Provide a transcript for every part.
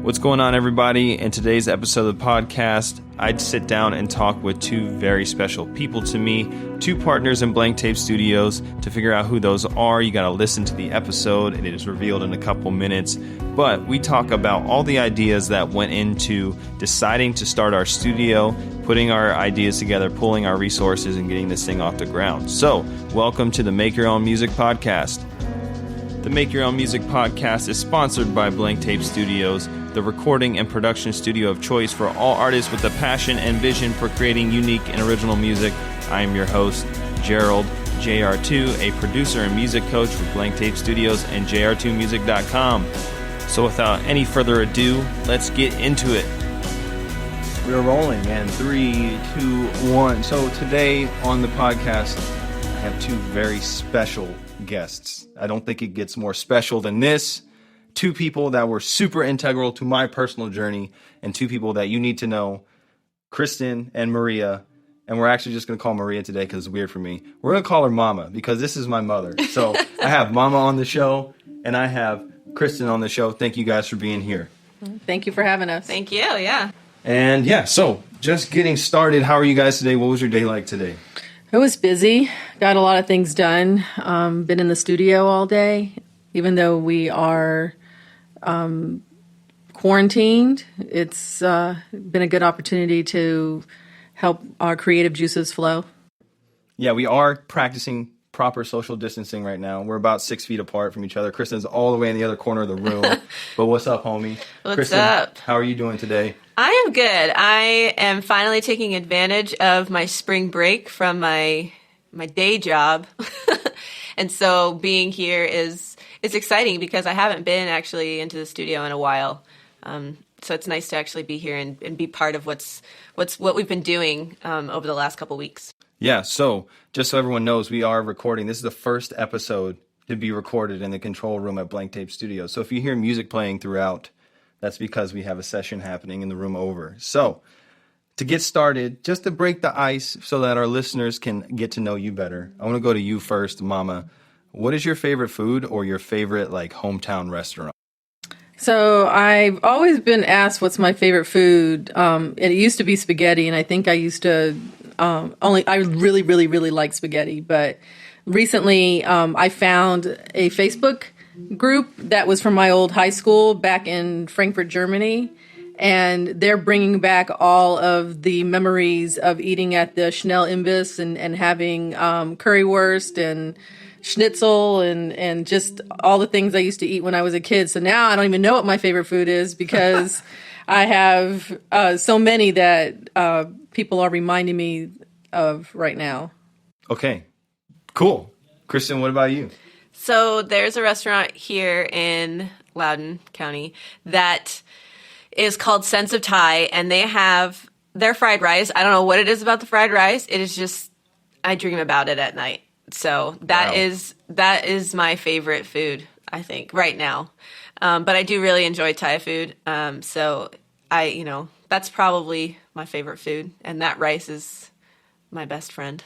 What's going on, everybody? In today's episode of the podcast, I'd sit down and talk with two very special people to me, two partners in Blank Tape Studios. To figure out who those are, you got to listen to the episode. It is revealed in a couple minutes. But we talk about all the ideas that went into deciding to start our studio, putting our ideas together, pulling our resources, and getting this thing off the ground. So, welcome to the Make Your Own Music podcast. The Make Your Own Music podcast is sponsored by Blank Tape Studios, the recording and production studio of choice for all artists with a passion and vision for creating unique and original music. I am your host, Gerald, JR2, a producer and music coach with Blank Tape Studios and jr2music.com. So without any further ado, let's get into it. We're rolling, and 3, 2, 1. So today on the podcast, I have two very special guests. I don't think it gets more special than this. Two people that were super integral to my personal journey, and two people that you need to know, Kristyn and Maria. And we're actually just going to call Maria today because it's weird for me. We're going to call her Mama because this is my mother. So I have Mama on the show, and I have Kristyn on the show. Thank you guys for being here. Thank you for having us. Thank you, yeah. And yeah, so just getting started. How are you guys today? What was your day like today? It was busy. Got a lot of things done. Been in the studio all day. Even though we are quarantined, it's been a good opportunity to help our creative juices flow. Yeah, we are practicing proper social distancing right now. We're about 6 feet apart from each other. Kristyn's all the way in the other corner of the room. But what's up, homie? What's Kristyn, up? How are you doing today? I am good. I am finally taking advantage of my spring break from my day job. And so being here is exciting because I haven't been actually into the studio in a while. So it's nice to actually be here and be part of what we've been doing over the last couple weeks. Yeah, so just so everyone knows, we are recording. This is the first episode to be recorded in the control room at Blank Tape Studios. So if you hear music playing throughout, that's because we have a session happening in the room over. So to get started, just to break the ice so that our listeners can get to know you better, I want to go to you first, Mama. What is your favorite food or your favorite hometown restaurant? So I've always been asked what's my favorite food. It used to be spaghetti, and I think I used to I really, really, really like spaghetti. But recently I found a Facebook group that was from my old high school back in Frankfurt, Germany. And they're bringing back all of the memories of eating at the Schnell Imbiss and having currywurst and schnitzel and just all the things I used to eat when I was a kid. So now I don't even know what my favorite food is because I have so many that people are reminding me of right now. Okay, cool. Kristyn, what about you? So there's a restaurant here in Loudoun County that is called Sense of Thai, and they have their fried rice. I don't know what it is about the fried rice. It is just, I dream about it at night. So that is my favorite food, I think, right now. But I do really enjoy Thai food. So that's probably my favorite food. And that rice is my best friend.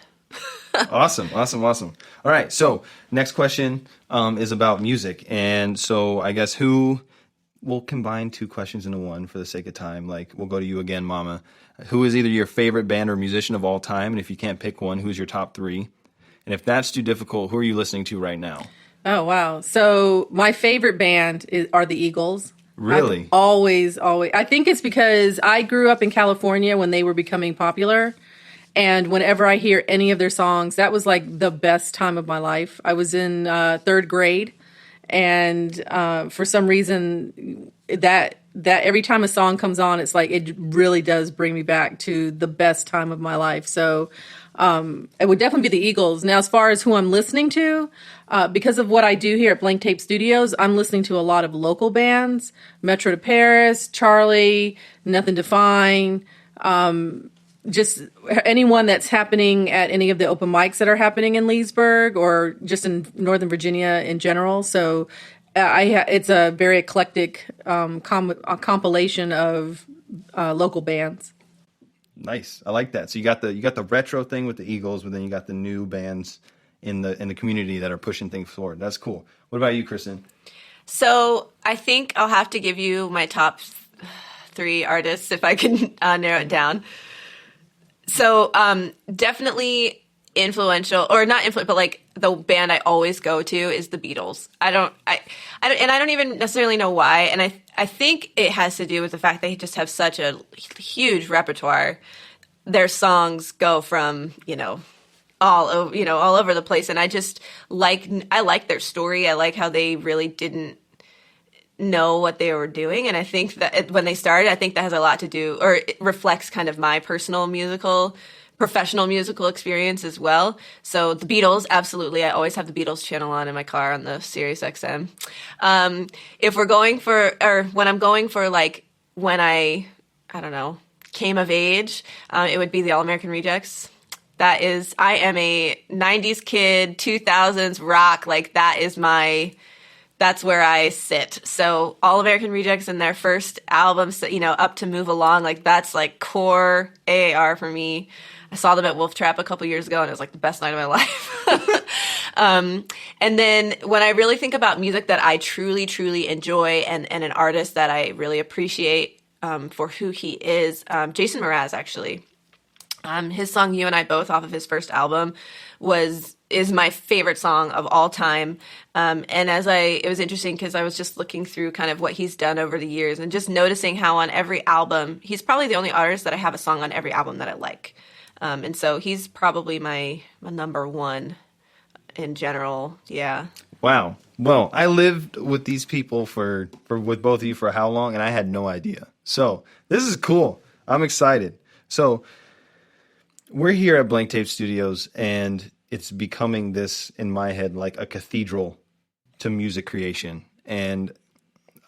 Awesome. All right. So next question is about music. And so I guess we'll combine two questions into one for the sake of time. We'll go to you again, Mama. Who is either your favorite band or musician of all time? And if you can't pick one, who's your top three? And if that's too difficult, who are you listening to right now? Oh, wow. So my favorite band are the Eagles. Really? I've always. I think it's because I grew up in California when they were becoming popular. And whenever I hear any of their songs, that was the best time of my life. I was in third grade. And for some reason, that every time a song comes on, it's it really does bring me back to the best time of my life. So it would definitely be the Eagles. Now, as far as who I'm listening to, because of what I do here at Blank Tape Studios, I'm listening to a lot of local bands, Metro to Paris, Charlie, Nothing to Find, just anyone that's happening at any of the open mics that are happening in Leesburg or just in Northern Virginia in general. So it's a very eclectic compilation of local bands. Nice. I like that. So you got the retro thing with the Eagles, but then you got the new bands in the community that are pushing things forward. That's cool. What about you, Kristyn? So I think I'll have to give you my top 3 artists if I can narrow it down. So definitely influential, or not influential, but like the band I always go to is the Beatles. I don't even necessarily know why, and I think it has to do with the fact they just have such a huge repertoire. Their songs go from all over the place, and I like their story. I like how they really didn't know what they were doing, and I think that when they started, I think that has a lot to do, or it reflects kind of my personal professional musical experience as well. So the Beatles, absolutely. I always have the Beatles channel on in my car on the Sirius XM. If we're going for, or when I'm going for like when I don't know, came of age, it would be the All American Rejects. I am a 90s kid, 2000s rock. Like that's where I sit. So All American Rejects and their first albums, Up to Move Along, like that's like core AAR for me. I saw them at Wolf Trap a couple years ago, and it was like the best night of my life. And then when I really think about music that I truly, truly enjoy and an artist that I really appreciate for who he is, Jason Mraz, actually. His song "You and I Both" off of his first album is my favorite song of all time. And it was interesting because I was just looking through kind of what he's done over the years and just noticing how on every album, he's probably the only artist that I have a song on every album that I like. And so he's probably my number one in general. Yeah. Wow. Well, I lived with these people with both of you for how long, and I had no idea. So this is cool. I'm excited. So we're here at Blank Tape Studios, and it's becoming this, in my head, like a cathedral to music creation. And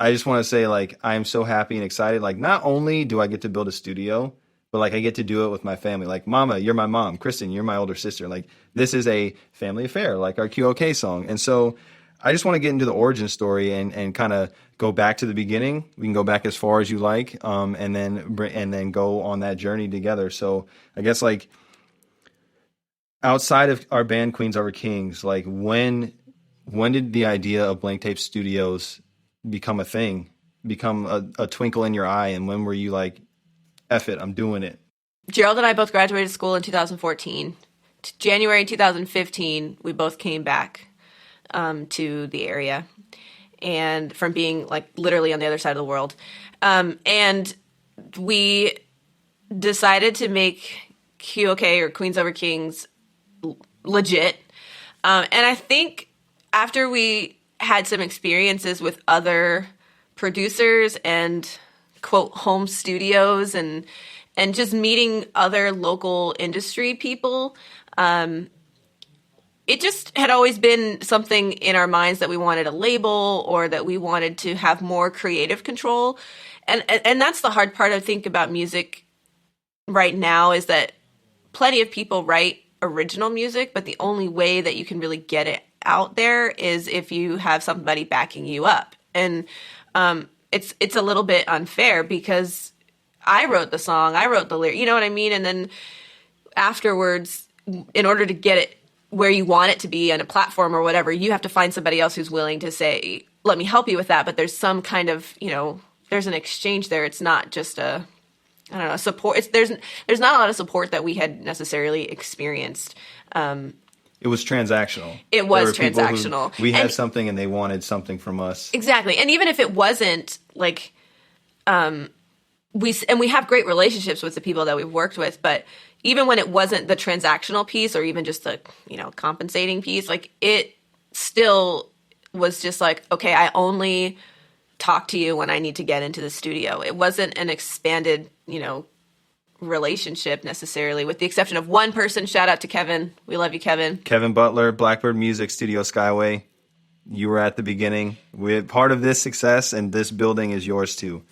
I just want to say, like, I'm so happy and excited. Like, not only do I get to build a studio, but like I get to do it with my family. Like, Mama, you're my mom. Kristyn, you're my older sister. Like, this is a family affair, like our QOK song. And so I just want to get into the origin story and kind of go back to the beginning. We can go back as far as you like, and then go on that journey together. So I guess, like, outside of our band Queens Over Kings, like when did the idea of Blank Tape Studios become a thing, become a twinkle in your eye, and when were you like, F it, I'm doing it? Gerald and I both graduated school in 2014. January 2015, we both came back to the area, and from being like literally on the other side of the world. And we decided to make QOK, or Queens Over Kings, legit. And I think after we had some experiences with other producers and quote home studios and just meeting other local industry people, it just had always been something in our minds that we wanted a label, or that we wanted to have more creative control. And that's the hard part, I think, about music right now, is that plenty of people write original music, but the only way that you can really get it out there is if you have somebody backing you up. And it's a little bit unfair because I wrote the song, I wrote the lyric, you know what I mean? And then afterwards, in order to get it where you want it to be on a platform or whatever, you have to find somebody else who's willing to say, let me help you with that. But there's some kind of, there's an exchange there. It's not just support. There's not a lot of support that we had necessarily experienced. It was transactional. It was transactional. We had something and they wanted something from us. Exactly. And even if it wasn't like, we have great relationships with the people that we've worked with, but even when it wasn't the transactional piece or even just the, compensating piece, like it still was just like, okay, I only talk to you when I need to get into the studio. It wasn't an expanded, relationship necessarily, with the exception of one person. Shout out to Kevin. We love you, Kevin. Kevin Butler, Blackbird Music, Studio Skyway. You were at the beginning. We're part of this success, and this building is yours too.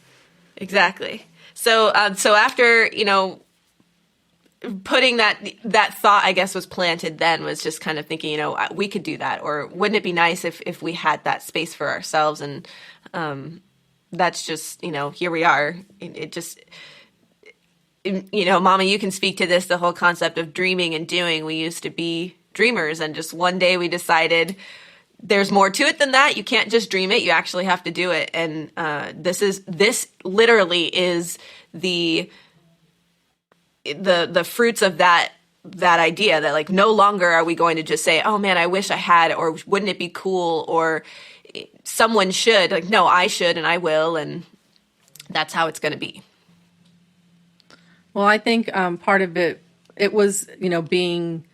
Exactly. So after, putting that thought, I guess, was planted then, was just kind of thinking, we could do that, or wouldn't it be nice if we had that space for ourselves? And that's just, here we are. It just, Mama, you can speak to this, the whole concept of dreaming and doing. We used to be dreamers, and just one day we decided there's more to it than that. You can't just dream it. You actually have to do it. And this literally is the fruits of that idea, that like no longer are we going to just say, oh man, I wish I had, or wouldn't it be cool, or someone should. Like, no, I should and I will, and that's how it's going to be. Well, I think part of it was, being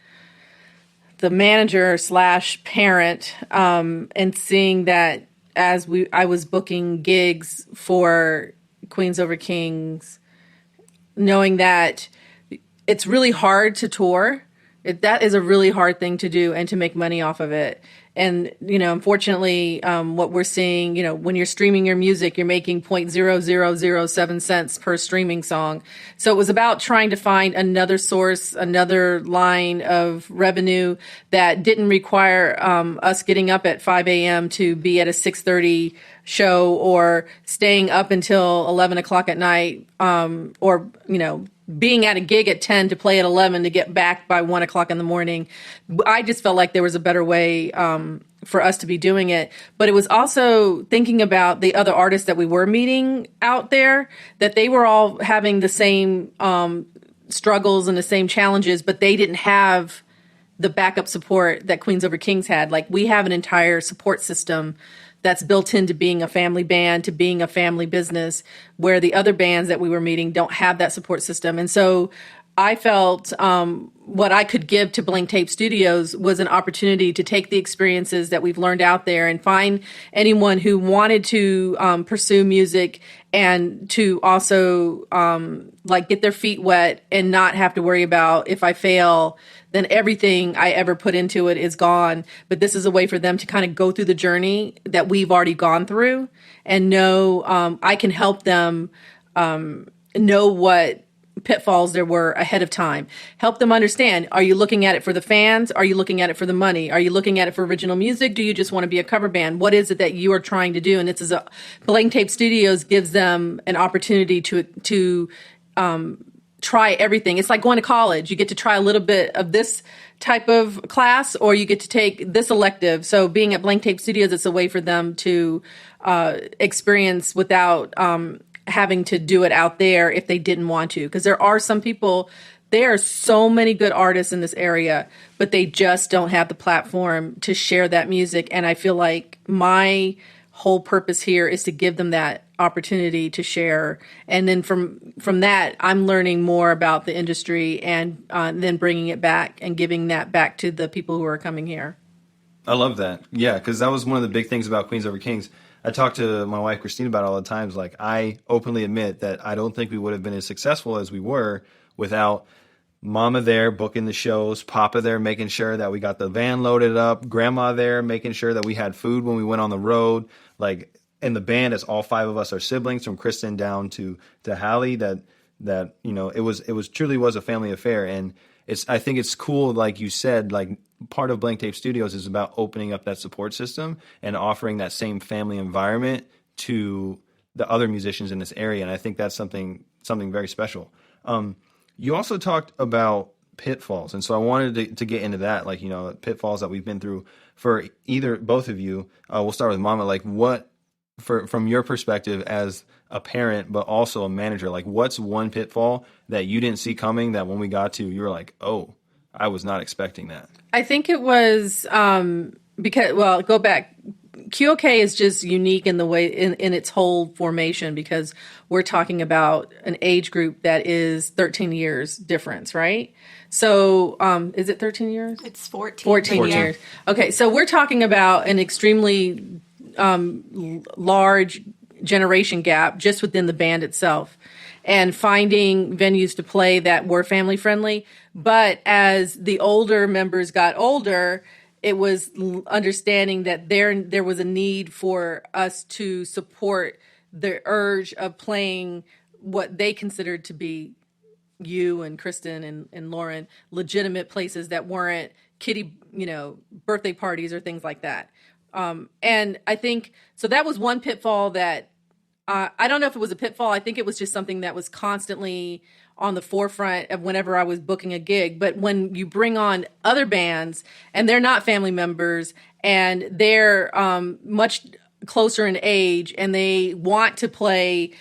the manager / parent, and seeing that as I was booking gigs for Queens Over Kings, knowing that it's really hard to tour. That is a really hard thing to do and to make money off of it. And, unfortunately, what we're seeing, when you're streaming your music, you're making 0.0007 cents per streaming song. So it was about trying to find another source, another line of revenue that didn't require us getting up at 5 a.m. to be at a 6:30 show, or staying up until 11 o'clock at night, or, being at a gig at 10 to play at 11 to get back by 1 o'clock in the morning. I just felt like there was a better way for us to be doing it. But it was also thinking about the other artists that we were meeting out there, that they were all having the same struggles and the same challenges, but they didn't have the backup support that Queens Over Kings had. Like, we have an entire support system that's built into being a family band, to being a family business, where the other bands that we were meeting don't have that support system. And so I felt what I could give to Blank Tape Studios was an opportunity to take the experiences that we've learned out there and find anyone who wanted to pursue music, and to also get their feet wet and not have to worry about, if I fail, then everything I ever put into it is gone. But this is a way for them to kind of go through the journey that we've already gone through, and know I can help them know what pitfalls there were ahead of time. Help them understand, are you looking at it for the fans? Are you looking at it for the money? Are you looking at it for original music? Do you just want to be a cover band? What is it that you are trying to do? And this is Blank Tape Studios gives them an opportunity to try everything. It's like going to college. You get to try a little bit of this type of class, or you get to take this elective. So being at Blank Tape Studios, it's a way for them to experience without having to do it out there if they didn't want to. Because there are some people, there are so many good artists in this area, but they just don't have the platform to share that music. And I feel like my whole purpose here is to give them that opportunity to share. And then from that, I'm learning more about the industry, and then bringing it back and giving that back to the people who are coming here. I love that. Yeah, because that was one of the big things about Queens Over Kings. I talk to my wife, Kristyn, about it all the times. Like, I openly admit that I don't think we would have been as successful as we were without Mama there booking the shows, Papa there making sure that we got the van loaded up, Grandma there making sure that we had food when we went on the road. Like, in the band, as all 5 of us are siblings, from Kristyn down to Hallie, that it was truly was a family affair. And I think it's cool, like you said, like, part of Blank Tape Studios is about opening up that support system and offering that same family environment to the other musicians in this area. And I think that's something very special. You also talked about pitfalls. And so I wanted to get into that, like, pitfalls that we've been through for both of you. We'll start with Mama. Like, what, from your perspective as a parent, but also a manager, like, what's one pitfall that you didn't see coming that when we got to, you were like, oh, I was not expecting that? I think it was go back. QOK is just unique in the way in its whole formation, because we're talking about an age group that is 13 years difference, right? So is it 13 years? It's 14. 14 years. Okay, so we're talking about an extremely large generation gap just within the band itself, and finding venues to play that were family friendly. But as the older members got older, it was understanding that there was a need for us to support the urge of playing what they considered to be, you and Kristyn and Lauren, legitimate places that weren't kiddie, birthday parties or things like that. And I think, so that was one pitfall that I don't know if it was a pitfall. I think it was just something that was constantly on the forefront of whenever I was booking a gig. But when you bring on other bands and they're not family members and they're much closer in age and they want to play